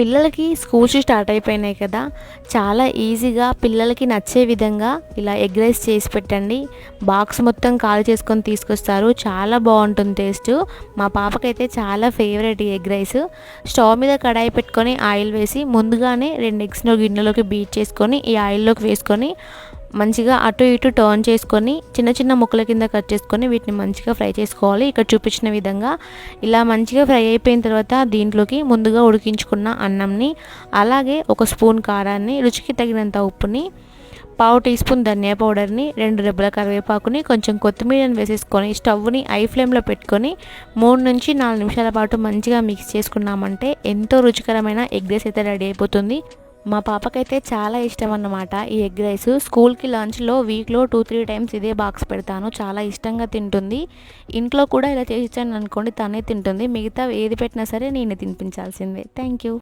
పిల్లలకి schools start అయిపోయినాయి కదా, చాలా ఈజీగా పిల్లలకి నచ్చే విధంగా ఇలా ఎగ్ రైస్ చేసి పెట్టండి. బాక్స్ మొత్తం ఖాళీ చేసుకొని తీసుకొస్తారు. చాలా బాగుంటుంది టేస్ట్. మా పాపకైతే చాలా ఫేవరెట్ ఈ ఎగ్ రైస్. స్టవ్ మీద కడాయి పెట్టుకొని ఆయిల్ వేసి ముందుగానే 2 ఎగ్స్ను గిన్నెలోకి బీట్ చేసుకొని ఈ ఆయిల్లోకి వేసుకొని మంచిగా అటు ఇటు టర్న్ చేసుకొని చిన్న చిన్న ముక్కల కింద కట్ చేసుకొని వీటిని మంచిగా ఫ్రై చేసుకోవాలి. ఇక్కడ చూపించిన విధంగా ఇలా మంచిగా ఫ్రై అయిపోయిన తర్వాత దీంట్లోకి ముందుగా ఉడికించుకున్న అన్నంని, అలాగే 1 స్పూన్ కారాన్ని, రుచికి తగినంత ఉప్పుని, 1/2 టీ స్పూన్ ధనియా పౌడర్ని, 2 రెబ్బల కరివేపాకుని, కొంచెం కొత్తిమీరని వేసేసుకొని స్టవ్ని ఐ ఫ్లేమ్లో పెట్టుకొని 3 నుంచి 4 నిమిషాల పాటు మంచిగా మిక్స్ చేసుకున్నామంటే ఎంతో రుచికరమైన ఎగ్ రైస్ అయితే రెడీ అయిపోతుంది. మా పాపకైతే చాలా ఇష్టం అన్నమాట ఈ ఎగ్ రైస్. స్కూల్కి లంచ్లో వీక్లో 2-3 టైమ్స్ ఇదే బాక్స్ పెడతాను. చాలా ఇష్టంగా తింటుంది. ఇంట్లో కూడా ఇలా చేసి ఇచ్చాను అనుకోండి, తనే తింటుంది. మిగతా ఏది పెట్టినా సరే నేనే తినిపించాల్సిందే. Thank you.